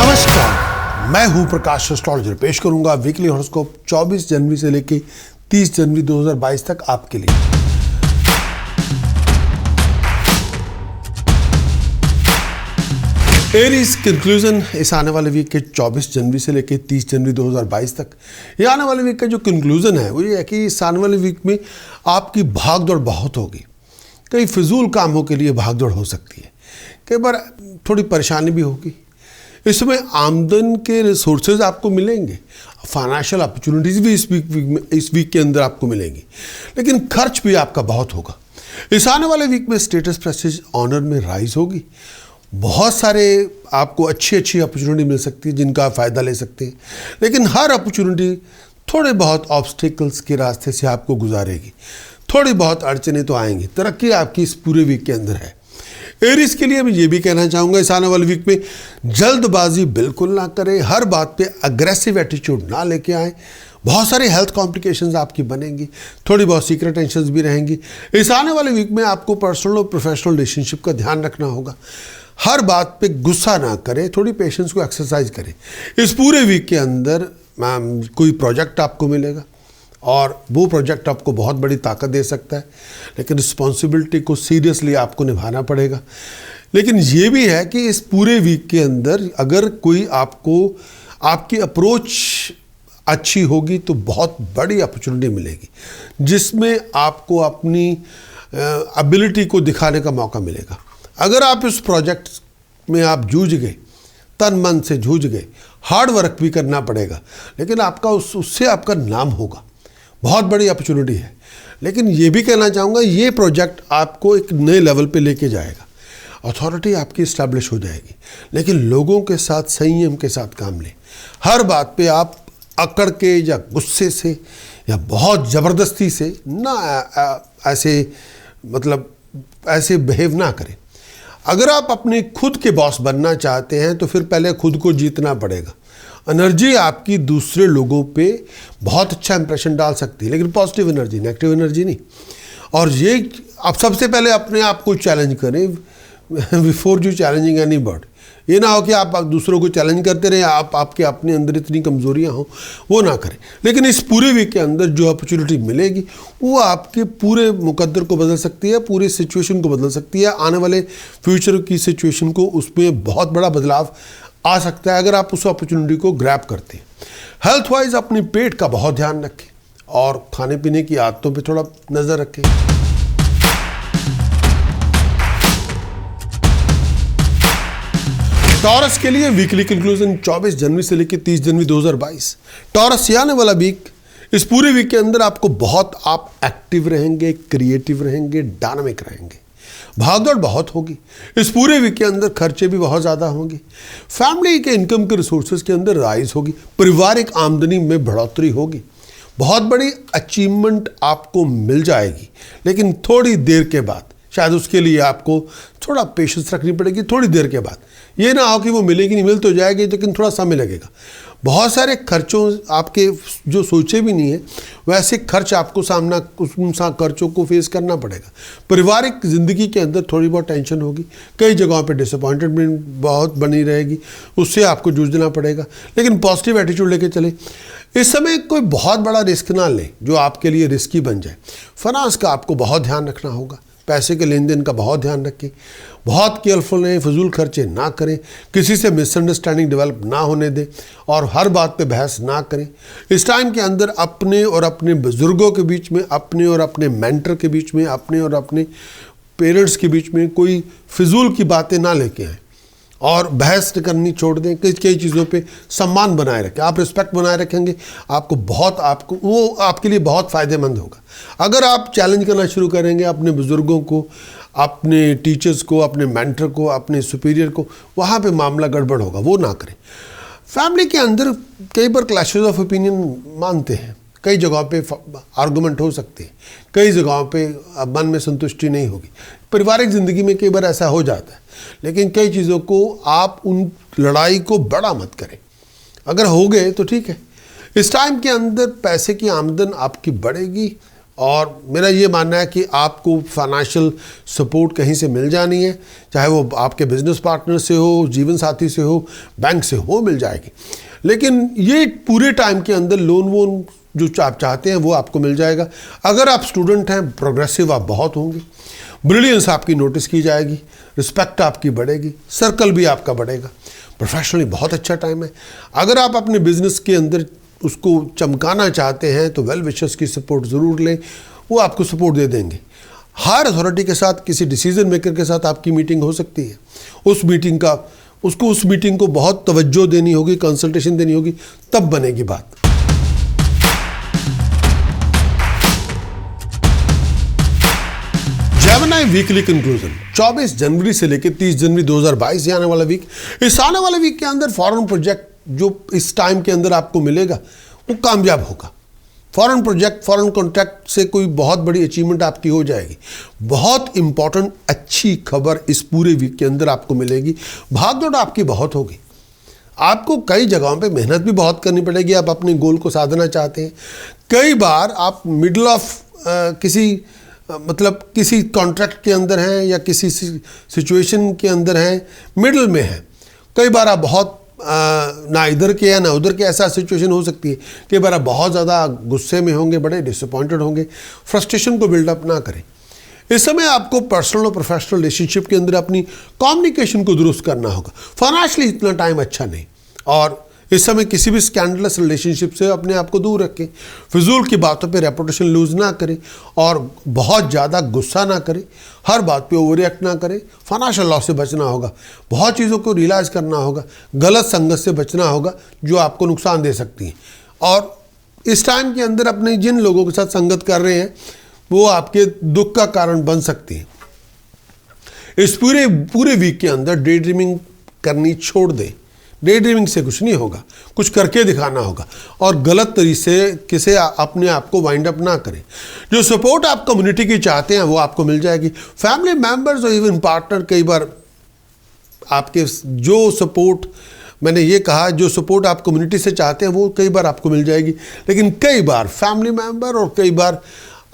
नमस्कार, मैं हूं प्रकाश एस्ट्रोलॉजर। पेश करूंगा वीकली हॉरोस्कोप 24 जनवरी से लेकर 30 जनवरी 2022 तक आपके लिए। एरीज कंक्लूजन इस आने वाले वीक के 24 जनवरी से लेकर 30 जनवरी 2022 तक। ये आने वाले वीक का जो कंक्लूजन है वो ये है कि इस आने वाले वीक में आपकी भागदौड़ बहुत होगी। कई फिजूल कामों के लिए भागदौड़ हो सकती है, कई बार थोड़ी परेशानी भी होगी। इसमें आमदन के रिसोर्सेज आपको मिलेंगे, फाइनेंशियल अपॉर्चुनिटीज भी इस वीक के अंदर आपको मिलेंगी, लेकिन खर्च भी आपका बहुत होगा। इस आने वाले वीक में स्टेटस प्रेस्टीज ऑनर में राइज होगी। बहुत सारे आपको अच्छी अपॉर्चुनिटी मिल सकती है जिनका आप फ़ायदा ले सकते हैं, लेकिन हर अपॉर्चुनिटी थोड़े बहुत ऑब्स्टिकल्स के रास्ते से आपको गुजारेगी। थोड़ी बहुत अड़चने तो आएंगी। तरक्की आपकी इस पूरे वीक के अंदर है। एरीज के लिए मैं ये भी कहना चाहूँगा, इस आने वाले वीक में जल्दबाजी बिल्कुल ना करें, हर बात पे अग्रेसिव एटीट्यूड ना लेके आएँ। बहुत सारी हेल्थ कॉम्प्लिकेशंस आपकी बनेंगी, थोड़ी बहुत सीक्रेट टेंशंस भी रहेंगी। इस आने वाले वीक में आपको पर्सनल और प्रोफेशनल रिलेशनशिप का ध्यान रखना होगा। हर बात पे गुस्सा ना करें, थोड़ी पेशेंस को एक्सरसाइज करें। इस पूरे वीक के अंदर कोई प्रोजेक्ट आपको मिलेगा और वो प्रोजेक्ट आपको बहुत बड़ी ताकत दे सकता है, लेकिन रिस्पॉन्सिबिलिटी को सीरियसली आपको निभाना पड़ेगा। लेकिन ये भी है कि इस पूरे वीक के अंदर अगर कोई आपकी अप्रोच अच्छी होगी तो बहुत बड़ी अपॉर्चुनिटी मिलेगी, जिसमें आपको अपनी एबिलिटी को दिखाने का मौका मिलेगा। अगर आप इस प्रोजेक्ट में आप जूझ गए, तन मन से जूझ गए, हार्ड वर्क भी करना पड़ेगा, लेकिन आपका उससे आपका नाम होगा। बहुत बड़ी अपॉर्चुनिटी है। लेकिन ये भी कहना चाहूँगा, ये प्रोजेक्ट आपको एक नए लेवल पे लेके जाएगा। अथॉरिटी आपकी इस्टेब्लिश हो जाएगी, लेकिन लोगों के साथ संयम के साथ काम लें। हर बात पे आप अकड़ के या गुस्से से या बहुत ज़बरदस्ती से ना ऐसे बिहेव ना करें। अगर आप अपने खुद के बॉस बनना चाहते हैं तो फिर पहले खुद को जीतना पड़ेगा। एनर्जी आपकी दूसरे लोगों पे बहुत अच्छा इंप्रेशन डाल सकती है, लेकिन पॉजिटिव एनर्जी, नेगेटिव एनर्जी नहीं। और ये आप सबसे पहले अपने आप को चैलेंज करें before you challenging any bird. ये ना हो कि आप दूसरों को चैलेंज करते रहें, आपके अपने अंदर इतनी कमजोरियां हों, वो ना करें। लेकिन इस पूरे वीक के अंदर जो अपॉर्चुनिटी मिलेगी वो आपके पूरे मुकद्दर को बदल सकती है, पूरी सिचुएशन को बदल सकती है। आने वाले फ्यूचर की सिचुएशन को उसमें बहुत बड़ा बदलाव आ सकता है अगर आप उस अपॉर्चुनिटी को ग्रैब करते हैं। हेल्थ वाइज अपने पेट का बहुत ध्यान रखें और खाने पीने की आदतों पे थोड़ा नज़र रखें। टॉरस के लिए वीकली कंक्लूजन 24 जनवरी से लेकर 30 जनवरी 2022। टॉरस ये आने वाला वीक, इस पूरे वीक के अंदर आपको आप एक्टिव रहेंगे, क्रिएटिव रहेंगे, डायनामिक रहेंगे। भागदौड़ बहुत होगी। इस पूरे वीक के अंदर खर्चे भी बहुत ज़्यादा होंगे। फैमिली के इनकम के रिसोर्सेज के अंदर राइज होगी। पारिवारिक आमदनी में बढ़ोतरी होगी। बहुत बड़ी अचीवमेंट आपको मिल जाएगी, लेकिन थोड़ी देर के बाद। शायद उसके लिए आपको थोड़ा पेशेंस रखनी पड़ेगी। थोड़ी देर के बाद ये ना हो कि वो मिलेगी नहीं, मिल तो जाएगी लेकिन थोड़ा समय लगेगा। बहुत सारे खर्चों आपके जो सोचे भी नहीं है वैसे खर्च आपको उन खर्चों को फेस करना पड़ेगा। पारिवारिक ज़िंदगी के अंदर थोड़ी बहुत टेंशन होगी। कई जगहों पे डिसअपॉइंटमेंट बहुत बनी रहेगी, उससे आपको जूझना पड़ेगा। लेकिन पॉजिटिव एटीट्यूड लेके चले। इस समय कोई बहुत बड़ा रिस्क ना लें जो आपके लिए रिस्की बन जाए। फाइनेंस का आपको बहुत ध्यान रखना होगा। पैसे के लेन देन का बहुत ध्यान रखें। बहुत केयरफुल रहें, फजूल खर्चे ना करें, किसी से मिसअंडरस्टैंडिंग डेवलप ना होने दें और हर बात पे बहस ना करें। इस टाइम के अंदर अपने और अपने बुजुर्गों के बीच में, अपने और अपने मेंटर के बीच में, अपने और अपने पेरेंट्स के बीच में कोई फिजूल की बातें ना लेके आएँ और बहस करनी छोड़ दें। कई चीज़ों पे सम्मान बनाए रखें। आप रिस्पेक्ट बनाए रखेंगे, वो आपके लिए बहुत फ़ायदेमंद होगा। अगर आप चैलेंज करना शुरू करेंगे अपने बुज़ुर्गों को, अपने टीचर्स को, अपने मेंटर को, अपने सुपीरियर को, वहाँ पे मामला गड़बड़ होगा, वो ना करें। फैमिली के अंदर कई बार क्लैशेस ऑफ ओपिनियन मानते हैं। कई जगहों पे आर्गुमेंट हो सकते हैं, कई जगहों पे मन में संतुष्टि नहीं होगी। पारिवारिक ज़िंदगी में कई बार ऐसा हो जाता है, लेकिन कई चीज़ों को आप उन लड़ाई को बड़ा मत करें। अगर हो गए तो ठीक है। इस टाइम के अंदर पैसे की आमदन आपकी बढ़ेगी और मेरा ये मानना है कि आपको फाइनेंशियल सपोर्ट कहीं से मिल जानी है, चाहे वो आपके बिजनेस पार्टनर से हो, जीवन साथी से हो, बैंक से हो, मिल जाएगी। लेकिन ये पूरे टाइम के अंदर लोन वोन जो आप चाहते हैं वो आपको मिल जाएगा। अगर आप स्टूडेंट हैं, प्रोग्रेसिव आप बहुत होंगे, ब्रिलियंस आपकी नोटिस की जाएगी, रिस्पेक्ट आपकी बढ़ेगी, सर्कल भी आपका बढ़ेगा। प्रोफेशनली बहुत अच्छा टाइम है। अगर आप अपने बिजनेस के अंदर उसको चमकाना चाहते हैं तो वेल विशर्स की सपोर्ट ज़रूर लें, वो आपको सपोर्ट दे देंगे। हायर अथॉरिटी के साथ, किसी डिसीजन मेकर के साथ आपकी मीटिंग हो सकती है। उस मीटिंग को बहुत तवज्जो देनी होगी, कंसल्टेशन देनी होगी, तब बनेगी बात। जेमिनी वीकली कंक्लूजन 24 जनवरी से लेकर 30 जनवरी 2022 ये आने वाला वीक। इस आने वाले वीक के अंदर फॉरेन प्रोजेक्ट जो इस टाइम के अंदर आपको मिलेगा वो कामयाब होगा। फॉरेन प्रोजेक्ट, फॉरेन कॉन्ट्रैक्ट से कोई बहुत बड़ी अचीवमेंट आपकी हो जाएगी। बहुत इंपॉर्टेंट अच्छी खबर इस पूरे वीक के अंदर आपको मिलेगी। भागदौड़ आपकी बहुत होगी, आपको कई जगहों पे मेहनत भी बहुत करनी पड़ेगी। आप अपने गोल को साधना चाहते हैं, कई बार आप मिडल ऑफ किसी कॉन्ट्रैक्ट के अंदर हैं या किसी सिचुएशन के अंदर हैं, मिडल में हैं। कई बार आप बहुत ना इधर के या ना उधर के, ऐसा सिचुएशन हो सकती है। कई बार आप बहुत ज़्यादा गुस्से में होंगे, बड़े डिसअपॉइंटेड होंगे। फ्रस्ट्रेशन को बिल्डअप ना करें। इस समय आपको पर्सनल और प्रोफेशनल रिलेशनशिप के अंदर अपनी कम्युनिकेशन को दुरुस्त करना होगा। फाइनेंशियली इतना टाइम अच्छा नहीं, और इस समय किसी भी स्कैंडलस रिलेशनशिप से अपने आप को दूर रखें। फिजूल की बातों पे रेपुटेशन लूज ना करें और बहुत ज़्यादा गुस्सा ना करें, हर बात पे ओवर रिएक्ट ना करें। फाइनेंशियल लॉस से बचना होगा, बहुत चीज़ों को रियलाइज़ करना होगा, गलत संगत से बचना होगा जो आपको नुकसान दे सकती है। और इस टाइम के अंदर अपने जिन लोगों के साथ संगत कर रहे हैं वो आपके दुख का कारण बन सकती है। इस पूरे वीक के अंदर डे ड्रीमिंग करनी छोड़ दें। डे ड्रीमिंग से कुछ नहीं होगा, कुछ करके दिखाना होगा, और गलत तरीके से अपने आप को वाइंड अप ना करें। जो सपोर्ट आप कम्युनिटी की चाहते हैं वो आपको मिल जाएगी। फैमिली मेंबर्स और इवन पार्टनर, कई बार आपके जो सपोर्ट, मैंने ये कहा, जो सपोर्ट आप कम्युनिटी से चाहते हैं वो कई बार आपको मिल जाएगी। लेकिन कई बार फैमिली मेंबर और कई बार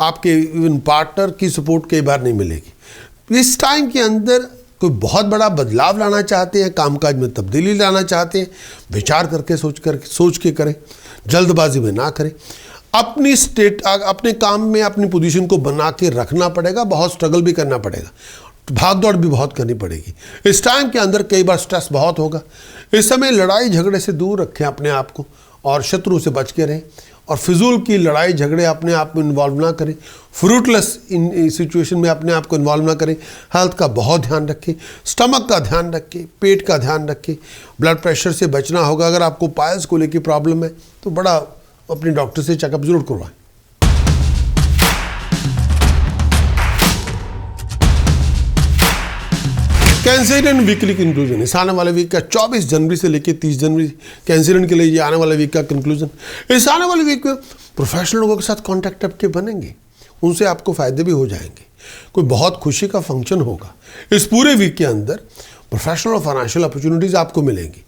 आपके इवन पार्टनर की सपोर्ट कई बार नहीं मिलेगी। इस टाइम के अंदर कोई बहुत बड़ा बदलाव लाना चाहते हैं, कामकाज में तब्दीली लाना चाहते हैं, विचार करके सोच के करें, जल्दबाजी में ना करें। अपने काम में अपनी पोजीशन को बना के रखना पड़ेगा, बहुत स्ट्रगल भी करना पड़ेगा, भाग दौड़ भी बहुत करनी पड़ेगी। इस टाइम के अंदर कई बार स्ट्रेस बहुत होगा। इस समय लड़ाई झगड़े से दूर रखें अपने आप को, और शत्रु से बच के रहें, और फिजूल की लड़ाई झगड़े अपने आप में इन्वॉल्व ना करें। फ्रूटलेस इन सिचुएशन में अपने आप को इन्वॉल्व ना करें। हेल्थ का बहुत ध्यान रखें, स्टमक का ध्यान रखें, पेट का ध्यान रखें। ब्लड प्रेशर से बचना होगा। अगर आपको पाइल्स को लेकर प्रॉब्लम है तो बड़ा अपने डॉक्टर से चेकअप जरूर करवाएं। कैंसरियन वीकली कंक्लूजन इस आने वाले वीक का 24 जनवरी से लेकर 30 जनवरी कैंसरियन के लिए ये आने वाले वीक का कंक्लूजन। इस आने वाले वीक में प्रोफेशनल लोगों के साथ कांटेक्ट आपके बनेंगे, उनसे आपको फायदे भी हो जाएंगे। कोई बहुत खुशी का फंक्शन होगा। इस पूरे वीक के अंदर प्रोफेशनल और फाइनेंशियल अपॉर्चुनिटीज़ आपको मिलेंगी।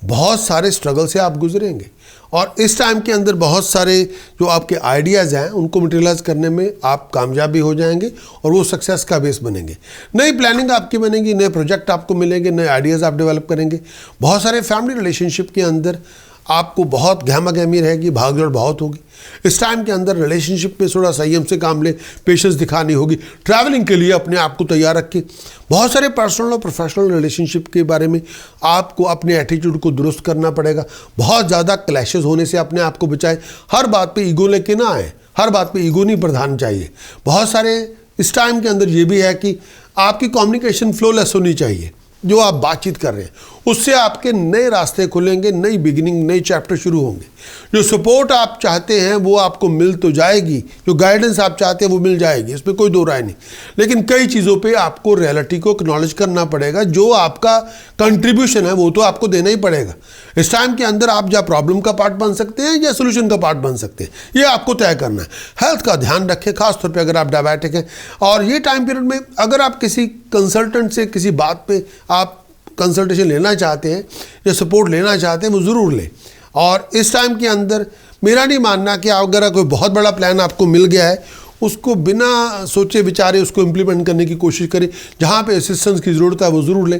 बहुत सारे स्ट्रगल से आप गुजरेंगे, और इस टाइम के अंदर बहुत सारे जो आपके आइडियाज़ हैं उनको मटेरियलाइज करने में आप कामयाब भी हो जाएंगे, और वो सक्सेस का बेस बनेंगे। नई प्लानिंग आपकी बनेगी, नए प्रोजेक्ट आपको मिलेंगे, नए आइडियाज़ आप डेवलप करेंगे। बहुत सारे फैमिली रिलेशनशिप के अंदर आपको बहुत गहमा गहमी रहेगी, भागदौड़ बहुत होगी। इस टाइम के अंदर रिलेशनशिप में थोड़ा संयम से काम ले, पेशेंस दिखानी होगी। ट्रैवलिंग के लिए अपने आप को तैयार रखें। बहुत सारे पर्सनल और प्रोफेशनल रिलेशनशिप के बारे में आपको अपने एटीट्यूड को दुरुस्त करना पड़ेगा। बहुत ज़्यादा क्लैशेस होने से अपने आप को बचाएं। हर बात पे ईगो लेके ना आए, हर बात पे ईगो नहीं प्रधान चाहिए। बहुत सारे इस टाइम के अंदर ये भी है कि आपकी कम्युनिकेशन फ्लोलेस होनी चाहिए। जो आप बातचीत कर रहे हैं उससे आपके नए रास्ते खुलेंगे, नई बिगिनिंग, नई चैप्टर शुरू होंगे। जो सपोर्ट आप चाहते हैं वो आपको मिल तो जाएगी, जो गाइडेंस आप चाहते हैं वो मिल जाएगी, इसमें कोई दो राय नहीं। लेकिन कई चीज़ों पे आपको रियलिटी को एक्नॉलेज करना पड़ेगा। जो आपका कंट्रीब्यूशन है वो तो आपको देना ही पड़ेगा। इस टाइम के अंदर आप या प्रॉब्लम का पार्ट बन सकते हैं या सोल्यूशन का पार्ट बन सकते हैं, ये आपको तय करना है। हेल्थ का ध्यान रखें, खासतौर पर अगर आप डायबिटिक हैं। और ये टाइम पीरियड में अगर आप किसी कंसल्टेंट से किसी बात पे आप कंसल्टेशन लेना चाहते हैं या सपोर्ट लेना चाहते हैं वो ज़रूर लें। और इस टाइम के अंदर मेरा नहीं मानना कि अगर कोई बहुत बड़ा प्लान आपको मिल गया है उसको बिना सोचे विचारे उसको इम्प्लीमेंट करने की कोशिश करें। जहाँ पे असिस्टेंस की ज़रूरत है वो ज़रूर लें,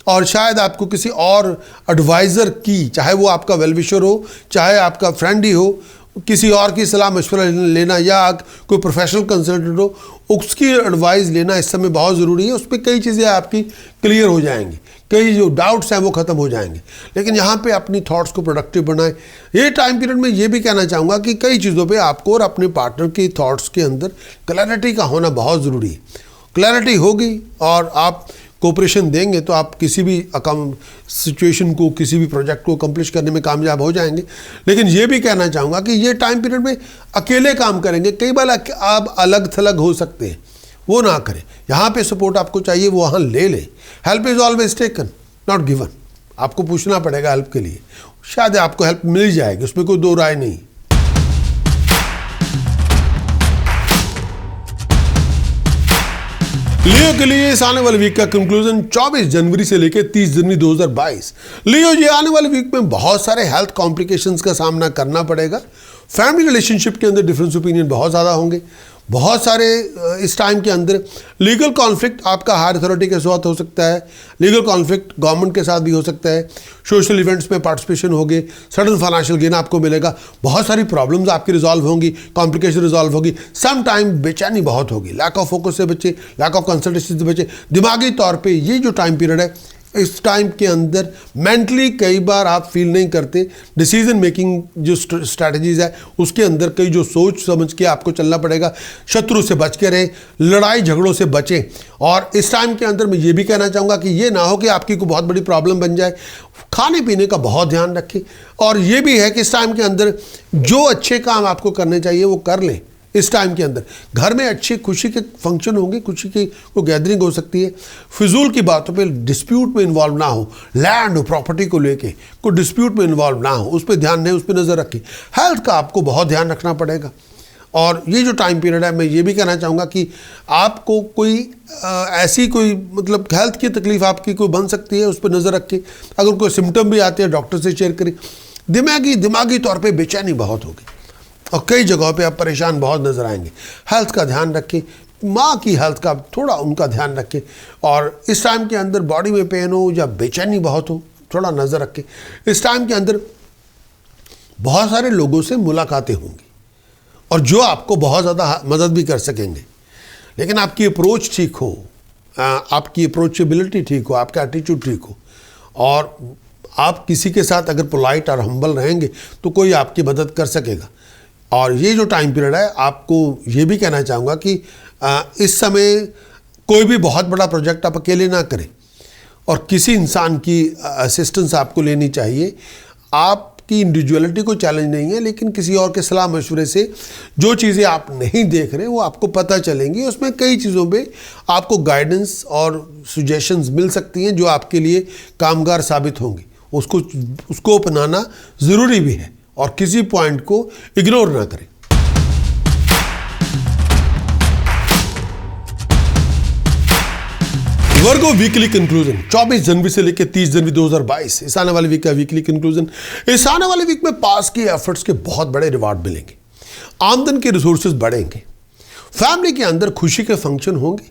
और शायद आपको किसी और एडवाइज़र की, चाहे वो आपका वेलविशर हो, चाहे आपका फ्रेंड ही हो, किसी और की सलाह मशवरा लेना या कोई प्रोफेशनल कंसल्टेंट हो, उसकी एडवाइस लेना इस समय बहुत ज़रूरी है। उसमें कई चीज़ें आपकी क्लियर हो जाएंगी, कई जो डाउट्स हैं वो ख़त्म हो जाएंगे। लेकिन यहाँ पे अपनी थॉट्स को प्रोडक्टिव बनाएं। ये टाइम पीरियड में ये भी कहना चाहूँगा कि कई चीज़ों पे आपको और अपने पार्टनर की थॉट्स के अंदर क्लैरिटी का होना बहुत ज़रूरी है। क्लैरिटी होगी और आप कोऑपरेशन देंगे तो आप किसी भी सिचुएशन को, किसी भी प्रोजेक्ट को अकम्प्लिश करने में कामयाब हो जाएंगे। लेकिन ये भी कहना चाहूँगा कि ये टाइम पीरियड में अकेले काम करेंगे, कई बार आप अलग थलग हो सकते हैं, वो ना करें। यहाँ पे सपोर्ट आपको चाहिए वो वहाँ ले लें। Help is always taken not given. आपको पूछना पड़ेगा हेल्प के लिए, शायद आपको हेल्प मिल जाएगी, उसमें कोई दो राय नहीं। लियो के लिए इस आने वाले वीक का कंक्लूजन 24 जनवरी से लेकर 30 जनवरी 2022। लियो, ये आने वाले वीक में बहुत सारे हेल्थ कॉम्प्लिकेशंस का सामना करना पड़ेगा। फैमिली रिलेशनशिप के अंदर डिफरेंस ओपिनियन बहुत ज़्यादा होंगे। बहुत सारे इस टाइम के अंदर लीगल कॉन्फ्लिक्ट आपका हायर अथॉरिटी के साथ हो सकता है, लीगल कॉन्फ्लिक्ट गवर्नमेंट के साथ भी हो सकता है, सोशल इवेंट्स में पार्टिसिपेशन होगी, सडन फाइनेंशियल गेन आपको मिलेगा, बहुत सारी प्रॉब्लम्स आपकी रिजॉल्व होंगी, कॉम्प्लिकेशन रिजॉल्व होगी। सम टाइम बेचैनी बहुत होगी, लैक ऑफ फोकस से बचे, लैक ऑफ कंसंट्रेशन से बचे। दिमागी तौर पर ये जो टाइम पीरियड है, इस टाइम के अंदर मेंटली कई बार आप फील नहीं करते। डिसीजन मेकिंग जो स्ट्रैटेजीज है उसके अंदर कई जो सोच समझ के आपको चलना पड़ेगा। शत्रु से बच के रहें, लड़ाई झगड़ों से बचें। और इस टाइम के अंदर मैं ये भी कहना चाहूँगा कि ये ना हो कि आपकी कोई बहुत बड़ी प्रॉब्लम बन जाए। खाने पीने का बहुत ध्यान रखें। और ये भी है कि इस टाइम के अंदर जो अच्छे काम आपको करने चाहिए वो कर लें। इस टाइम के अंदर घर में अच्छी खुशी के फंक्शन होंगे, खुशी की को गैदरिंग हो सकती है। फिजूल की बातों पे डिस्प्यूट में इन्वॉल्व ना हो, लैंड प्रॉपर्टी को लेके कोई डिस्प्यूट में इन्वॉल्व ना हो, उस पर ध्यान दें, उस पर नज़र रखें। हेल्थ का आपको बहुत ध्यान रखना पड़ेगा। और ये जो टाइम पीरियड है, मैं ये भी कहना चाहूँगा कि आपको कोई ऐसी कोई मतलब हेल्थ की तकलीफ आपकी कोई बन सकती है, उस पर नज़र रखें। अगर कोई सिम्टम भी आते हैं डॉक्टर से शेयर करें। दिमागी तौर पर बेचैनी बहुत होगी और कई जगहों पे आप परेशान बहुत नज़र आएंगे। हेल्थ का ध्यान रखें, माँ की हेल्थ का थोड़ा उनका ध्यान रखें। और इस टाइम के अंदर बॉडी में पेन हो या बेचैनी बहुत हो, थोड़ा नज़र रखें। इस टाइम के अंदर बहुत सारे लोगों से मुलाकातें होंगी और जो आपको बहुत ज़्यादा मदद भी कर सकेंगे। लेकिन आपकी अप्रोच ठीक हो, आपकी अप्रोचेबिलिटी ठीक हो, आपका एटीट्यूड ठीक हो, और आप किसी के साथ अगर पोलाइट और हम्बल रहेंगे तो कोई आपकी मदद कर सकेगा। और ये जो टाइम पीरियड है, आपको ये भी कहना चाहूँगा कि इस समय कोई भी बहुत बड़ा प्रोजेक्ट आप अकेले ना करें और किसी इंसान की असिस्टेंस आपको लेनी चाहिए। आपकी इंडिविजुअलिटी को चैलेंज नहीं है, लेकिन किसी और के सलाह मशवरे से जो चीज़ें आप नहीं देख रहे वो आपको पता चलेंगी। उसमें कई चीज़ों पे आपको गाइडेंस और सजेशंस मिल सकती हैं जो आपके लिए कामगार साबित होंगी। उसको अपनाना ज़रूरी भी है और किसी पॉइंट को इग्नोर ना करें। वर्गो वीकली कंक्लूजन 24 जनवरी से लेकर 30 जनवरी 2022, इस आने वाले वीक का वीकली कंक्लूजन। इस आने वाले वीक में पास के एफर्ट्स के बहुत बड़े रिवार्ड मिलेंगे, आमदन के रिसोर्सेज बढ़ेंगे, फैमिली के अंदर खुशी के फंक्शन होंगे,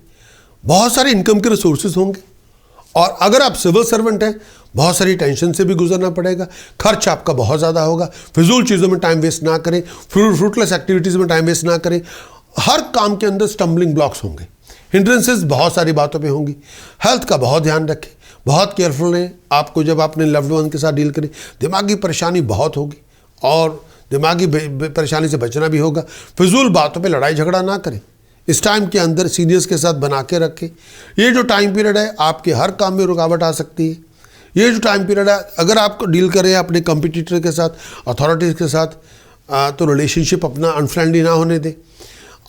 बहुत सारे इनकम के रिसोर्सेज होंगे। और अगर आप सिविल सर्वेंट हैं, बहुत सारी टेंशन से भी गुजरना पड़ेगा, खर्च आपका बहुत ज़्यादा होगा। फिजूल चीज़ों में टाइम वेस्ट ना करें, फ्रूटलेस एक्टिविटीज़ में टाइम वेस्ट ना करें। हर काम के अंदर स्टम्बलिंग ब्लॉक्स होंगे, हिंड्रेंसेस बहुत सारी बातों पे होंगी। हेल्थ का बहुत ध्यान रखें, बहुत केयरफुल रहें। आपको जब अपने लव्ड वन के साथ डील करें, दिमागी परेशानी बहुत होगी और दिमागी परेशानी से बचना भी होगा। फिजूल बातों पे लड़ाई झगड़ा ना करें। इस टाइम के अंदर सीनियर्स के साथ बना के रखें। ये जो टाइम पीरियड है, आपके हर काम में रुकावट आ सकती है। ये जो टाइम पीरियड है, अगर आप डील करें अपने कंपटीटर के साथ, अथॉरिटीज़ के साथ, तो रिलेशनशिप अपना अनफ्रेंडली ना होने दें।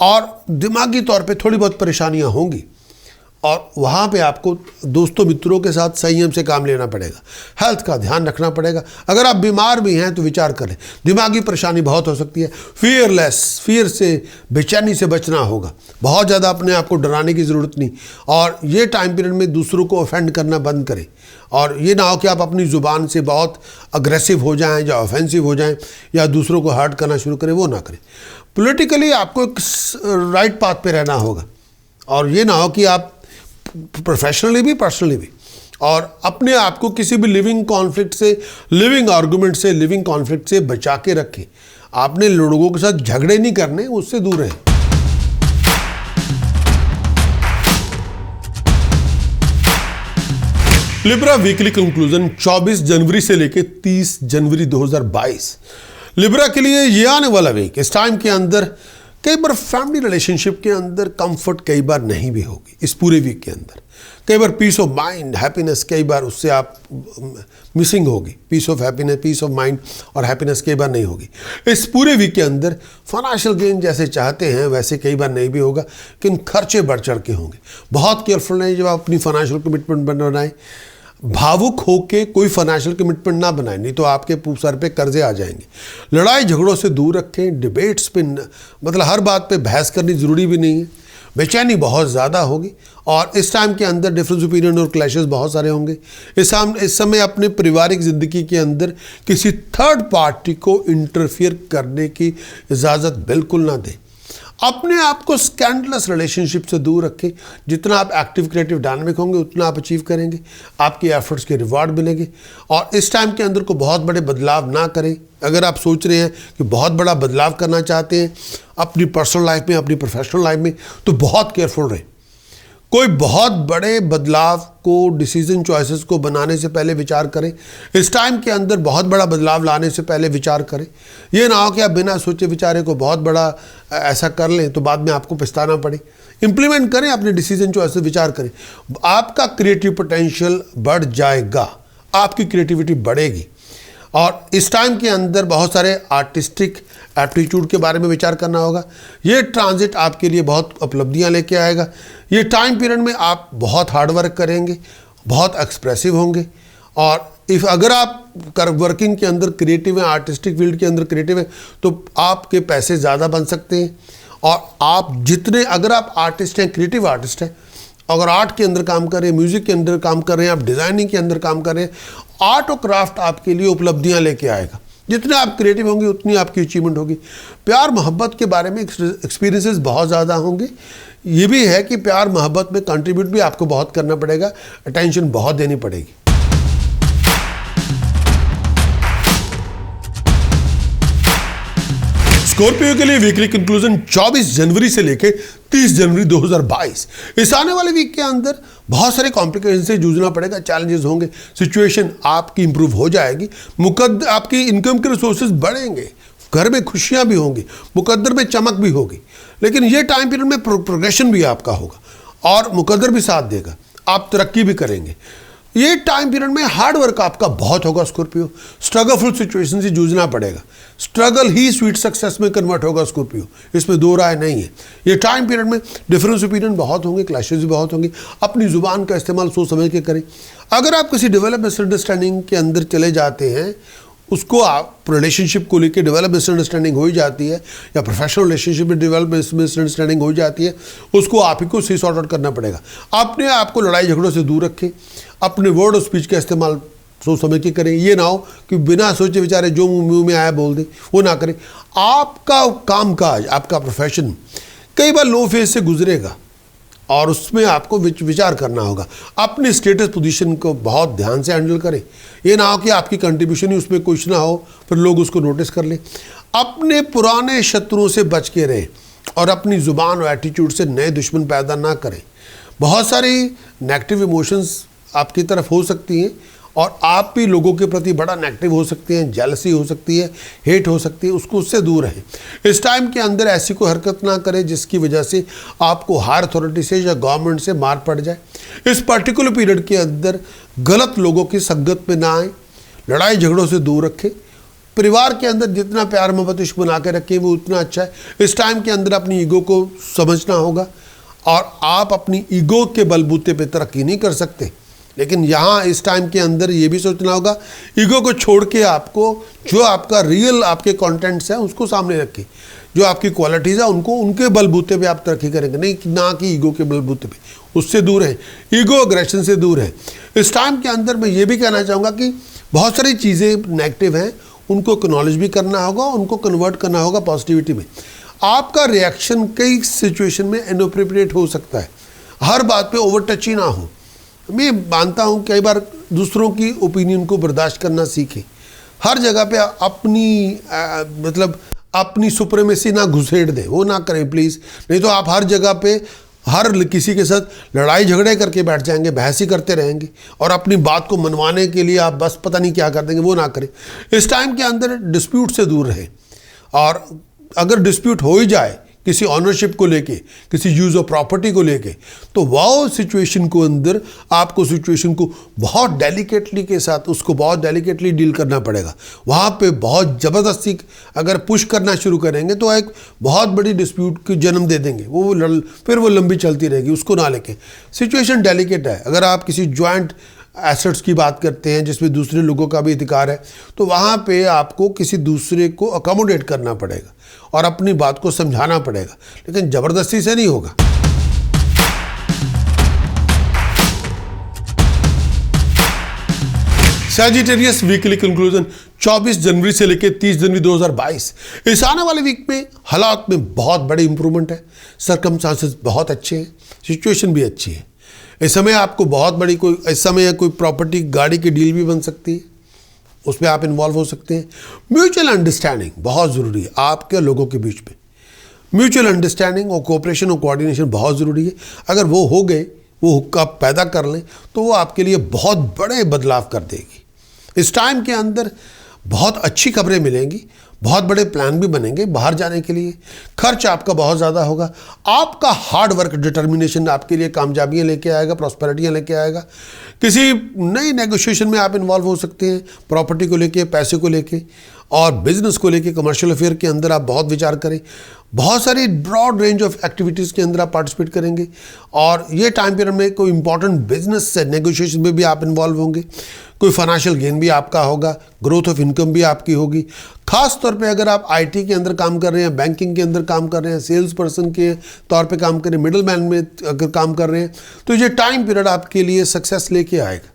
और दिमागी तौर पे थोड़ी बहुत परेशानियां होंगी और वहाँ पे आपको दोस्तों मित्रों के साथ संयम से काम लेना पड़ेगा, हेल्थ का ध्यान रखना पड़ेगा। अगर आप बीमार भी हैं तो विचार करें, दिमागी परेशानी बहुत हो सकती है। फियर से, बेचैनी से बचना होगा। बहुत ज़्यादा अपने आप को डराने की ज़रूरत नहीं, और ये टाइम पीरियड में दूसरों को ऑफेंड करना बंद करें। और ये ना हो कि आप अपनी ज़ुबान से बहुत अग्रेसिव हो जाएं या ऑफेंसिव हो जाएं या दूसरों को हर्ट करना शुरू करें, वो ना करें। पॉलिटिकली आपको एक राइट पाथ पे रहना होगा, और ये ना हो कि आप प्रोफेशनली भी पर्सनली भी, और अपने आप को किसी भी लिविंग कॉन्फ्लिक्ट से, लिविंग आर्गूमेंट से, लिविंग कॉन्फ्लिक्ट से बचा के रखें। आपने लोगों के साथ झगड़े नहीं करने, उससे दूर रहें। लिब्रा वीकली कंक्लूजन 24 जनवरी से लेकर 30 जनवरी 2022। लिब्रा के लिए ये आने वाला वीक, इस टाइम के अंदर कई बार फैमिली रिलेशनशिप के अंदर कंफर्ट कई बार नहीं भी होगी। इस पूरे वीक के अंदर कई बार पीस ऑफ माइंड, हैप्पीनेस कई बार उससे आप मिसिंग होगी। Peace of happiness, peace of mind और हैप्पीनेस कई बार नहीं होगी। इस पूरे वीक के अंदर फाइनेंशियल गेन जैसे चाहते हैं वैसे कई बार नहीं भी होगा, लेकिन खर्चे बढ़ चढ़ के होंगे। बहुत केयरफुल रहें जब आप अपनी फाइनेंशियल कमिटमेंट बनाएं। भावुक होके कोई फाइनेंशियल कमिटमेंट ना बनाएं, नहीं तो आपके सर पे कर्जे आ जाएंगे। लड़ाई झगड़ों से दूर रखें। डिबेट्स पे मतलब हर बात पे बहस करनी ज़रूरी भी नहीं है। बेचैनी बहुत ज़्यादा होगी, और इस टाइम के अंदर डिफरेंस ओपिनियन और क्लैशेस बहुत सारे होंगे। इस समय अपने पारिवारिक ज़िंदगी के अंदर किसी थर्ड पार्टी को इंटरफियर करने की इजाज़त बिल्कुल ना दें। अपने आप को स्कैंडलस रिलेशनशिप से दूर रखें। जितना आप एक्टिव, क्रिएटिव, डायनामिक होंगे उतना आप अचीव करेंगे, आपके एफर्ट्स के रिवार्ड मिलेंगे। और इस टाइम के अंदर को बहुत बड़े बदलाव ना करें। अगर आप सोच रहे हैं कि बहुत बड़ा बदलाव करना चाहते हैं अपनी पर्सनल लाइफ में, अपनी प्रोफेशनल लाइफ में, तो बहुत केयरफुल रहें। कोई बहुत बड़े बदलाव को, डिसीजन चॉइसेस को बनाने से पहले विचार करें। इस टाइम के अंदर बहुत बड़ा बदलाव लाने से पहले विचार करें। ये ना हो कि आप बिना सोचे विचारे को बहुत बड़ा ऐसा कर लें तो बाद में आपको पछताना पड़े। इम्प्लीमेंट करें अपने डिसीजन चॉइसेस, विचार करें। आपका क्रिएटिव पोटेंशियल बढ़ जाएगा, आपकी क्रिएटिविटी बढ़ेगी। और इस टाइम के अंदर बहुत सारे आर्टिस्टिक एप्टीट्यूड के बारे में विचार करना होगा। ये ट्रांजिट आपके लिए बहुत उपलब्धियां लेके आएगा। ये टाइम पीरियड में आप बहुत हार्ड वर्क करेंगे, बहुत एक्सप्रेसिव होंगे। और अगर आप वर्किंग के अंदर क्रिएटिव हैं, आर्टिस्टिक फील्ड के अंदर क्रिएटिव हैं, तो आपके पैसे ज़्यादा बन सकते हैं। और आप जितने, अगर आप आर्टिस्ट हैं, क्रिएटिव आर्टिस्ट हैं, अगर आर्ट के अंदर काम कर रहे हैं, म्यूज़िक के अंदर काम कर रहे हैं, आप डिज़ाइनिंग के अंदर काम कर रहे हैं, आर्ट और क्राफ्ट आपके लिए उपलब्धियां लेके आएगा। जितने आप क्रिएटिव होंगे उतनी आपकी अचीवमेंट होगी। प्यार मोहब्बत के बारे में एक्सपीरियंसेस बहुत ज़्यादा होंगे। ये भी है कि प्यार मोहब्बत में कंट्रीब्यूट भी आपको बहुत करना पड़ेगा, अटेंशन बहुत देनी पड़ेगी। स्कॉर्पियो के लिए वीकली कंक्लूजन 24 जनवरी से लेकर 30 जनवरी 2022। इस आने वाले वीक के अंदर बहुत सारे कॉम्प्लिकेशन से जूझना पड़ेगा, चैलेंजेस होंगे। सिचुएशन आपकी इंप्रूव हो जाएगी, आपकी इनकम के रिसोर्सेज बढ़ेंगे, घर में खुशियां भी होंगी, मुकद्दर में चमक भी होगी। लेकिन ये टाइम पीरियड में प्रोग्रेशन भी आपका होगा और मुकद्दर भी साथ देगा, आप तरक्की भी करेंगे। ये टाइम पीरियड में हार्ड वर्क आपका बहुत होगा स्कॉर्पियो। स्ट्रगलफुल सिचुएशन से जूझना पड़ेगा। स्ट्रगल ही स्वीट सक्सेस में कन्वर्ट होगा स्कॉर्पियो, इसमें दो राय नहीं है। ये टाइम पीरियड में डिफरेंस ओपिनियन बहुत होंगे, क्लैशेस भी बहुत होंगे। अपनी जुबान का इस्तेमाल सोच समझ के करें। अगर आप किसी डेवलप मिसअंडरस्टैंडिंग के अंदर चले जाते हैं, उसको आप रिलेशनशिप को लेकर डेवलप मिसअंडरस्टैंडिंग हो ही जाती है, या प्रोफेशनल रिलेशनशिप में डेवलप मिसअंडरस्टैंडिंग हो जाती है, उसको आप ही को सही सॉर्ट आउट करना पड़ेगा। अपने आप को लड़ाई झगड़ों से दूर रखें। अपने वर्ड और स्पीच का इस्तेमाल सोच समझ के करें। ये ना हो कि बिना सोचे विचारे जो मुंह में आया बोल दें, वो ना करें। आपका कामकाज, आपका प्रोफेशन कई बार लो फेज से गुजरेगा और उसमें आपको विचार करना होगा। अपने स्टेटस पोजीशन को बहुत ध्यान से हैंडल करें। ये ना हो कि आपकी कंट्रीब्यूशन ही उसमें कुछ ना हो, फिर लोग उसको नोटिस कर लें। अपने पुराने शत्रुओं से बच के रहें और अपनी ज़ुबान और एटीट्यूड से नए दुश्मन पैदा ना करें। बहुत सारी नेगेटिव इमोशंस आपकी तरफ हो सकती हैं और आप भी लोगों के प्रति बड़ा नेगेटिव हो सकते हैं, जेलसी हो सकती है, हेट हो सकती है, उससे दूर रहें। इस टाइम के अंदर ऐसी कोई हरकत ना करें जिसकी वजह से आपको हायर अथॉरिटी से या गवर्नमेंट से मार पड़ जाए। इस पर्टिकुलर पीरियड के अंदर गलत लोगों की संगत में ना आए। लड़ाई झगड़ों से दूर रखें। परिवार के अंदर जितना प्यार मोहब्बत इश्क बना के रखें वो उतना अच्छा है। इस टाइम के अंदर अपनी ईगो को समझना होगा। और आप अपनी ईगो के बलबूते पे तरक्की नहीं कर सकते। लेकिन यहाँ इस टाइम के अंदर ये भी सोचना होगा, ईगो को छोड़ के आपको जो आपका रियल आपके कंटेंट्स हैं उसको सामने रखिए, जो आपकी क्वालिटीज़ है उनको उनके बलबूते पे आप तरक्की करेंगे, नहीं ना कि ईगो के बलबूते पे। उससे दूर है, ईगो अग्रेशन से दूर है। इस टाइम के अंदर मैं ये भी कहना चाहूँगा कि बहुत सारी चीज़ें नेगेटिव हैं, उनको एक्नॉलेज भी करना होगा, उनको कन्वर्ट करना होगा पॉजिटिविटी में। आपका रिएक्शन कई सिचुएशन में इनअप्रोप्रिएट हो सकता है, हर बात पे ओवर टच ही ना हो। मैं मानता हूँ कई बार दूसरों की ओपिनियन को बर्दाश्त करना सीखें, हर जगह पे अपनी मतलब अपनी सुप्रीमेसी ना घुसेड़ दें, वो ना करें प्लीज़। नहीं तो आप हर जगह पे हर किसी के साथ लड़ाई झगड़े करके बैठ जाएंगे, बहस ही करते रहेंगे और अपनी बात को मनवाने के लिए आप बस पता नहीं क्या कर देंगे, वो ना करें। इस टाइम के अंदर डिस्प्यूट से दूर रहें, और अगर डिस्प्यूट हो ही जाए किसी ऑनरशिप को लेके, किसी यूज़ ऑफ प्रॉपर्टी को लेके, तो वो सिचुएशन को अंदर आपको सिचुएशन को बहुत डेलिकेटली के साथ उसको बहुत डेलिकेटली डील करना पड़ेगा। वहाँ पे बहुत ज़बरदस्ती अगर पुश करना शुरू करेंगे तो एक बहुत बड़ी डिस्प्यूट की जन्म दे देंगे, फिर वो लंबी चलती रहेगी, उसको ना लेके। सिचुएशन डेलिकेट है। अगर आप किसी जॉइंट एसेट्स की बात करते हैं जिसमें दूसरे लोगों का भी अधिकार है, तो वहाँ पे आपको किसी दूसरे को अकोमोडेट करना पड़ेगा और अपनी बात को समझाना पड़ेगा, लेकिन ज़बरदस्ती से नहीं होगा। सैजिटेरियस वीकली कंक्लूजन 24 जनवरी से लेकर 30 जनवरी 2022। इस आने वाले वीक में हालात में बहुत बड़ी इंप्रूवमेंट है, सर्कमस्टांसेस बहुत अच्छे हैं, सिचुएशन भी अच्छी है। इस समय आपको बहुत बड़ी इस समय कोई प्रॉपर्टी गाड़ी की डील भी बन सकती है, उसमें आप इन्वॉल्व हो सकते हैं। म्यूचुअल अंडरस्टैंडिंग बहुत ज़रूरी है आपके लोगों के बीच में। म्यूचुअल अंडरस्टैंडिंग और कोऑपरेशन और कोऑर्डिनेशन बहुत ज़रूरी है। अगर वो हो गए, वो हुक्का पैदा कर लें, तो वो आपके लिए बहुत बड़े बदलाव कर देगी। इस टाइम के अंदर बहुत अच्छी खबरें मिलेंगी, बहुत बड़े प्लान भी बनेंगे बाहर जाने के लिए। खर्च आपका बहुत ज़्यादा होगा। आपका हार्ड वर्क डिटर्मिनेशन आपके लिए कामयाबियाँ लेके आएगा, प्रॉस्पेरिटियाँ लेके आएगा। किसी नई नेगोशिएशन में आप इन्वॉल्व हो सकते हैं, प्रॉपर्टी को लेके, पैसे को लेके और बिजनेस को लेके, कमर्शियल अफेयर के अंदर आप बहुत विचार करें। बहुत सारी ब्रॉड रेंज ऑफ एक्टिविटीज़ के अंदर आप पार्टिसिपेट करेंगे और ये टाइम पीरियड में कोई इंपॉर्टेंट बिजनेस से नेगोशिएशन में भी आप इन्वॉल्व होंगे। कोई फाइनेंशियल गेन भी आपका होगा, ग्रोथ ऑफ इनकम भी आपकी होगी। खास तौर पे अगर आप आईटी के अंदर काम कर रहे हैं, बैंकिंग के अंदर काम कर रहे हैं, सेल्स पर्सन के तौर पे काम कर रहे हैं, मिडल मैन में अगर काम कर रहे हैं, तो ये टाइम पीरियड आपके लिए सक्सेस लेके आएगा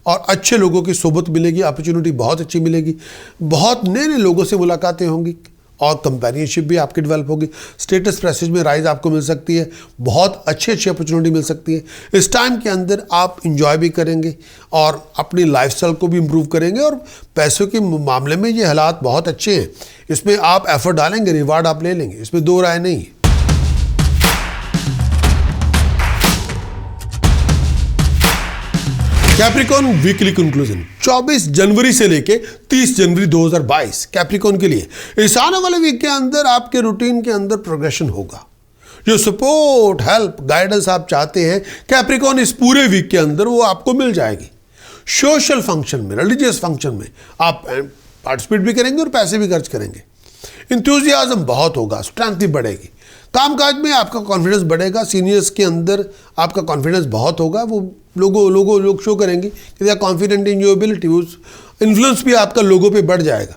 और अच्छे लोगों की सोबत मिलेगी, अपॉर्चुनिटी बहुत अच्छी मिलेगी, बहुत नए नए लोगों से मुलाकातें होंगी और कंपेनियनशिप भी आपकी डेवलप होगी। स्टेटस प्रेस्टीज में राइज आपको मिल सकती है, बहुत अच्छी अच्छी अपॉर्चुनिटी मिल सकती है। इस टाइम के अंदर आप इंजॉय भी करेंगे और अपनी लाइफस्टाइल को भी इम्प्रूव करेंगे और पैसों के मामले में ये हालात बहुत अच्छे हैं। इसमें आप एफर्ट डालेंगे, रिवार्ड आप ले लेंगे, इसमें दो राय नहीं है। कैप्रिकॉन वीकली कंक्लूजन 24 जनवरी से लेके 30 जनवरी 2022 कैप्रिकॉन के लिए इस आने वाले वीक के अंदर आपके रूटीन के अंदर प्रोग्रेशन होगा। जो सपोर्ट, हेल्प, गाइडेंस आप चाहते हैं कैप्रिकॉन इस पूरे वीक के अंदर वो आपको मिल जाएगी। सोशल फंक्शन में, रिलीजियस फंक्शन में आप पार्टिसिपेट भी करेंगे और पैसे भी खर्च करेंगे। इंथुजियाज्म बहुत होगा, स्ट्रेंथ भी बढ़ेगी। कामकाज में आपका कॉन्फिडेंस बढ़ेगा, सीनियर्स के अंदर आपका कॉन्फिडेंस बहुत होगा। वो लोग शो करेंगे कि they are confident in your ability. उस इन्फ्लुएंस भी आपका लोगों पे बढ़ जाएगा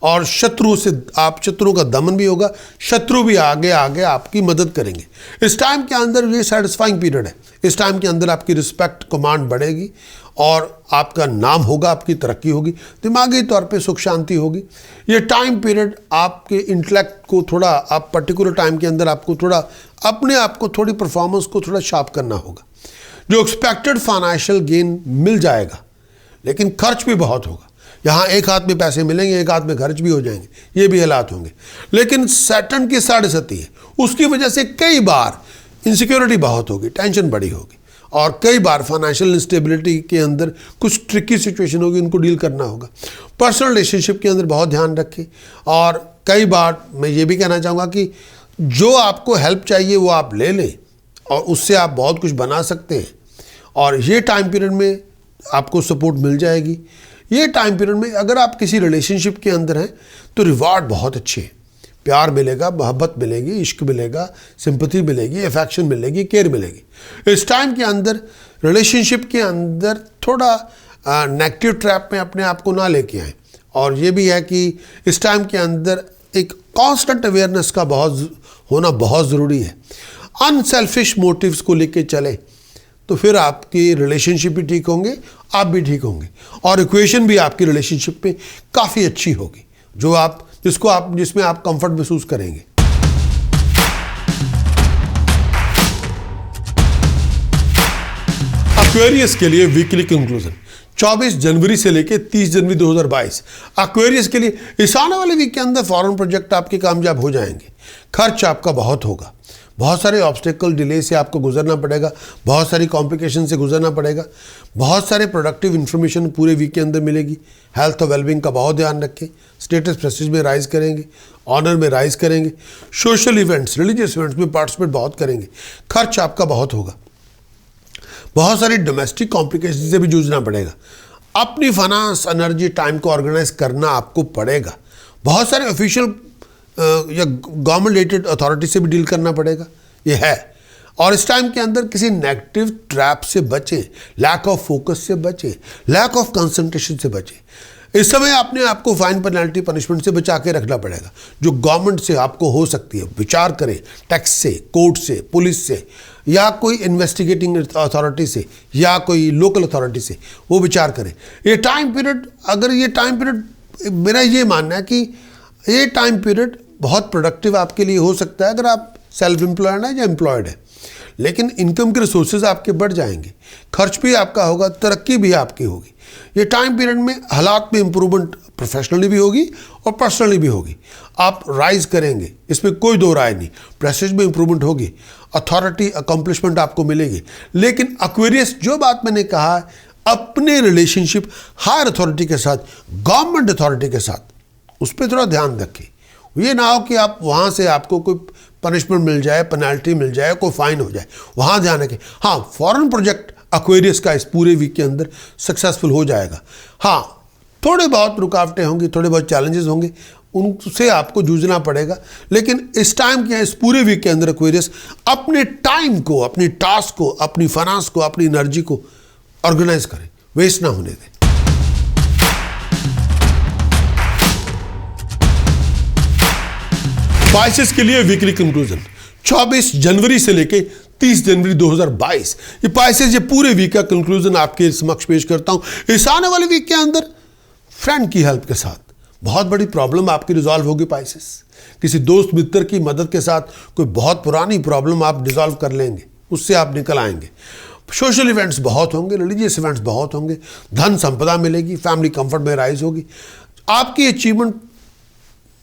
और शत्रुओं का दमन भी होगा। शत्रु भी आगे आगे आपकी मदद करेंगे। इस टाइम के अंदर ये सेटिस्फाइंग पीरियड है। इस टाइम के अंदर आपकी रिस्पेक्ट, कमांड बढ़ेगी और आपका नाम होगा, आपकी तरक्की होगी, दिमागी तौर पे सुख शांति होगी। ये टाइम पीरियड आपके इंटेलेक्ट को थोड़ा, आप पर्टिकुलर टाइम के अंदर आपको थोड़ा अपने आप को, थोड़ी परफॉर्मेंस को थोड़ा शार्प करना होगा। जो एक्सपेक्टेड फाइनेंशियल गेन मिल जाएगा, लेकिन खर्च भी बहुत होगा। यहाँ एक हाथ में पैसे मिलेंगे, एक हाथ में खर्च भी हो जाएंगे, ये भी हालात होंगे। लेकिन सैटर्न की 7.5 है, उसकी वजह से कई बार इनसिक्योरिटी बहुत होगी, टेंशन बड़ी होगी और कई बार फाइनेंशियल इंस्टेबिलिटी के अंदर कुछ ट्रिकी सिचुएशन होगी, उनको डील करना होगा। पर्सनल रिलेशनशिप के अंदर बहुत ध्यान रखें और कई बार मैं ये भी कहना चाहूँगा कि जो आपको हेल्प चाहिए वो आप ले लें और उससे आप बहुत कुछ बना सकते हैं और ये टाइम पीरियड में आपको सपोर्ट मिल जाएगी। ये टाइम पीरियड में अगर आप किसी रिलेशनशिप के अंदर हैं तो रिवार्ड बहुत अच्छे हैं, प्यार मिलेगा, मोहब्बत मिलेगी, इश्क मिलेगा, सिंपैथी मिलेगी, अफेक्शन मिलेगी, केयर मिलेगी। इस टाइम के अंदर रिलेशनशिप के अंदर थोड़ा नेगेटिव ट्रैप में अपने आप को ना लेके आए। और ये भी है कि इस टाइम के अंदर एक कांस्टेंट अवेयरनेस का होना बहुत ज़रूरी है। अनसेल्फिश मोटिव्स को लेके चले तो फिर आपकी रिलेशनशिप भी ठीक होंगे, आप भी ठीक होंगे, और इक्वेशन भी आपकी रिलेशनशिप में काफ़ी अच्छी होगी, जिसमें आप कंफर्ट महसूस करेंगे। एक्वेरियस के लिए वीकली कंक्लूजन 24 जनवरी से लेकर 30 जनवरी 2022। एक्वेरियस के लिए इस आने वाले वीक के अंदर फॉरेन प्रोजेक्ट आपके कामयाब हो जाएंगे। खर्च आपका बहुत होगा, बहुत सारे ऑब्स्टेकल डिले से आपको गुजरना पड़ेगा, बहुत सारी कॉम्प्लिकेशन से गुजरना पड़ेगा, बहुत सारे प्रोडक्टिव इन्फॉर्मेशन पूरे वीक के अंदर मिलेगी। हेल्थ और वेलबींग का बहुत ध्यान रखें। स्टेटस प्रेस्टीज में राइज करेंगे, ऑनर में राइज करेंगे, सोशल इवेंट्स, रिलीजियस इवेंट्स में पार्टिसिपेट बहुत करेंगे। खर्च आपका बहुत होगा, बहुत सारी डोमेस्टिक कॉम्प्लिकेशन से भी जूझना पड़ेगा। अपनी फाइनेंस, एनर्जी, टाइम को ऑर्गेनाइज करना आपको पड़ेगा। बहुत सारे ऑफिशियल या गवर्नमेंट रिलेटेड अथॉरिटी से भी डील करना पड़ेगा, ये है। और इस टाइम के अंदर किसी नेगेटिव ट्रैप से बचें, लैक ऑफ फोकस से बचें, लैक ऑफ कंसंट्रेशन से बचें। इस समय अपने आपको फाइन, पेनल्टी, पनिशमेंट से बचा के रखना पड़ेगा, जो गवर्नमेंट से आपको हो सकती है। विचार करें, टैक्स से, कोर्ट से, पुलिस से, या कोई इन्वेस्टिगेटिंग अथॉरिटी से, या कोई लोकल अथॉरिटी से, वो विचार करें। ये टाइम पीरियड, मेरा ये मानना है कि ये टाइम पीरियड बहुत प्रोडक्टिव आपके लिए हो सकता है अगर आप सेल्फ एम्प्लॉयड हैं या एम्प्लॉयड है। लेकिन इनकम के रिसोर्सेज आपके बढ़ जाएंगे, खर्च भी आपका होगा, तरक्की भी आपकी होगी। ये टाइम पीरियड में हालात में इंप्रूवमेंट प्रोफेशनली भी होगी और पर्सनली भी होगी। आप राइज करेंगे, इसमें कोई दो राय नहीं। प्रेस्टीज में इंप्रूवमेंट होगी, अथॉरिटी, अकम्पलिशमेंट आपको मिलेगी। लेकिन एक्वेरियस, जो बात मैंने कहा है, अपने रिलेशनशिप हायर अथॉरिटी के साथ, गवर्नमेंट अथॉरिटी के साथ, उस पर थोड़ा ध्यान रखें। ये ना हो कि आप वहाँ से आपको कोई पनिशमेंट मिल जाए, पेनल्टी मिल जाए, कोई फाइन हो जाए, वहाँ ध्यान रखें। हाँ, फॉरेन प्रोजेक्ट एक्वेरियस का इस पूरे वीक के अंदर सक्सेसफुल हो जाएगा। हाँ, थोड़े बहुत रुकावटें होंगी, थोड़े बहुत चैलेंजेस होंगे, उनसे आपको जूझना पड़ेगा। लेकिन इस टाइम के, इस पूरे वीक के अंदर एक्वेरियस अपने टाइम को, अपनी टास्क को, अपनी फाइनेंस को, अपनी एनर्जी को ऑर्गेनाइज करें, वेस्ट ना होने दें। स्पाइसेस के लिए वीकली कंक्लूजन 24 जनवरी से लेके 30 जनवरी 2022। ये स्पाइसेस, ये पूरे वीक का कंक्लूजन आपके समक्ष पेश करता हूं। इस आने वाले वीक के अंदर फ्रेंड की हेल्प के साथ बहुत बड़ी प्रॉब्लम आपकी रिजॉल्व होगी। स्पाइसेस, किसी दोस्त मित्र की मदद के साथ कोई बहुत पुरानी प्रॉब्लम आप डिजॉल्व कर लेंगे, उससे आप निकल आएंगे। सोशल इवेंट्स बहुत होंगे, रिलीजियस इवेंट्स बहुत होंगे, धन संपदा मिलेगी, फैमिली कंफर्ट में राइज होगी, आपकी अचीवमेंट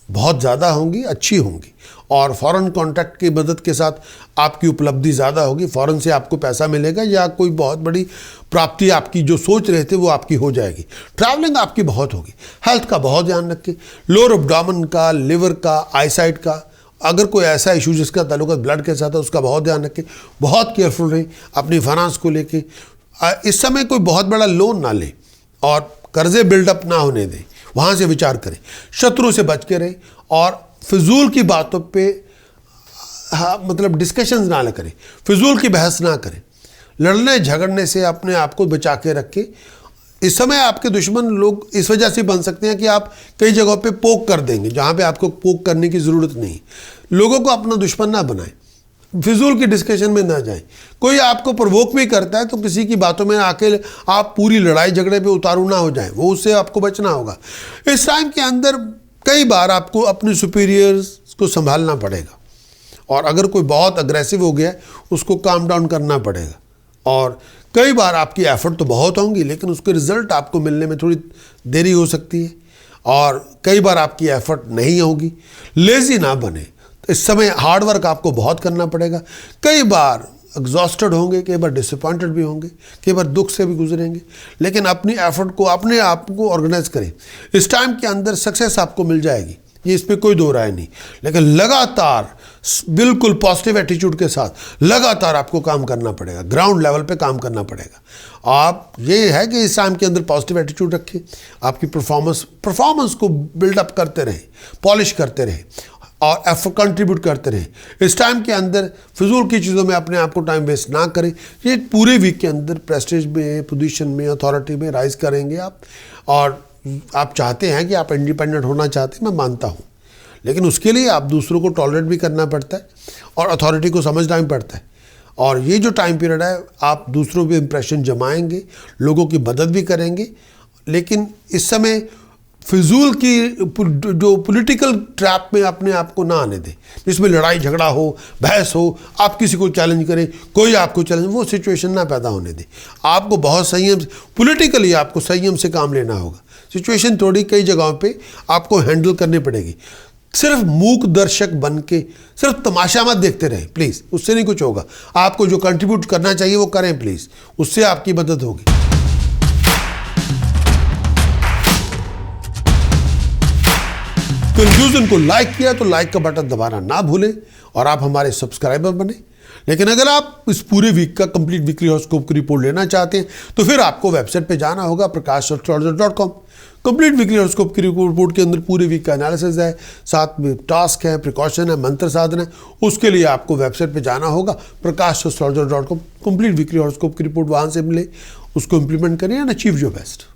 बहुत ज़्यादा होंगी, अच्छी होंगी। और फॉरेन कॉन्टैक्ट की मदद के साथ आपकी उपलब्धि ज़्यादा होगी। फॉरेन से आपको पैसा मिलेगा या कोई बहुत बड़ी प्राप्ति आपकी जो सोच रहे थे वो आपकी हो जाएगी। ट्रैवलिंग आपकी बहुत होगी। हेल्थ का बहुत ध्यान रखें, लोअर एब्डोमेन का, लिवर का, आईसाइट का, अगर कोई ऐसा इशू जिसका ताल्लुक ब्लड के साथ है उसका बहुत ध्यान रखें। बहुत केयरफुल रहें अपनी फाइनेंस को लेके। इस समय कोई बहुत बड़ा लोन ना लें और कर्जे बिल्डअप ना होने दें, वहाँ से विचार करें। शत्रु से बच के रहें और फिजूल की बातों पे मतलब डिस्कशंस ना करें, फिजूल की बहस ना करें। लड़ने झगड़ने से अपने आप को बचा के रखें। इस समय आपके दुश्मन लोग इस वजह से बन सकते हैं कि आप कई जगहों पे पोक कर देंगे जहाँ पे आपको पोक करने की ज़रूरत नहीं। लोगों को अपना दुश्मन ना बनाएं, फिजूल की डिस्कशन में ना जाएं। कोई आपको प्रवोक भी करता है तो किसी की बातों में आके आप पूरी लड़ाई झगड़े पे उतारू ना हो जाएं, वो उससे आपको बचना होगा। इस टाइम के अंदर कई बार आपको अपने सुपीरियर्स को संभालना पड़ेगा और अगर कोई बहुत अग्रेसिव हो गया उसको काम डाउन करना पड़ेगा। और कई बार आपकी एफर्ट तो बहुत होंगी लेकिन उसके रिजल्ट आपको मिलने में थोड़ी देरी हो सकती है और कई बार आपकी एफर्ट नहीं होगी। लेज़ी ना बने, इस समय हार्ड वर्क आपको बहुत करना पड़ेगा। कई बार एग्जॉस्टेड होंगे, कई बार डिसअपॉइंटेड भी होंगे, कई बार दुख से भी गुजरेंगे, लेकिन अपनी एफर्ट को, अपने आप को ऑर्गेनाइज करें। इस टाइम के अंदर सक्सेस आपको मिल जाएगी, ये इस पर कोई दो राय नहीं। लेकिन लगातार बिल्कुल पॉजिटिव एटीट्यूड के साथ लगातार आपको काम करना पड़ेगा, ग्राउंड लेवल पे काम करना पड़ेगा। आप ये है कि इस टाइम के अंदर पॉजिटिव एटीट्यूड रखें, आपकी परफॉर्मेंस को बिल्डअप करते रहें, पॉलिश करते रहें। और एफर्ट कंट्रीब्यूट करते रहें। इस टाइम के अंदर फिजूल की चीज़ों में अपने आप को टाइम वेस्ट ना करें। ये पूरे वीक के अंदर प्रेस्टीज में, पोजीशन में, अथॉरिटी में राइज करेंगे आप, और आप चाहते हैं कि आप इंडिपेंडेंट होना चाहते हैं, मैं मानता हूँ, लेकिन उसके लिए आप दूसरों को टॉलरेट भी करना पड़ता है और अथॉरिटी को समझना भी पड़ता है। और ये जो टाइम पीरियड है, आप दूसरों पे इंप्रेशन जमाएंगे, लोगों की मदद भी करेंगे, लेकिन इस समय फिजूल की जो पॉलिटिकल ट्रैप में अपने आप को ना आने दें, जिसमें लड़ाई झगड़ा हो, बहस हो, आप किसी को चैलेंज करें, कोई आपको चैलेंज, वो सिचुएशन ना पैदा होने दें। आपको बहुत संयम, पॉलिटिकली आपको संयम से काम लेना होगा। सिचुएशन थोड़ी कई जगहों पे आपको हैंडल करनी पड़ेगी। सिर्फ मूक दर्शक बन के सिर्फ तमाशा मत देखते रहे प्लीज़, उससे नहीं कुछ होगा। आपको जो कंट्रीब्यूट करना चाहिए वो करें प्लीज़, उससे आपकी मदद होगी। कंक्लूजन को लाइक किया तो लाइक का बटन दबाना ना भूलें और आप हमारे सब्सक्राइबर बने। लेकिन अगर आप इस पूरे वीक का कंप्लीट वीकली हॉरोस्कोप की रिपोर्ट लेना चाहते हैं तो फिर आपको वेबसाइट पे जाना होगा prakash.com। कंप्लीट वीकली हॉरोस्कोप की रिपोर्ट के अंदर पूरे वीक का एनालिसिस है, साथ में टास्क है, प्रिकॉशन है, मंत्र साधन है। उसके लिए आपको वेबसाइट पे जाना होगा prakash.com। कंप्लीट वीकली हॉरोस्कोप की रिपोर्ट वहाँ से मिले, उसको इम्प्लीमेंट करें एंड अचीव योर बेस्ट।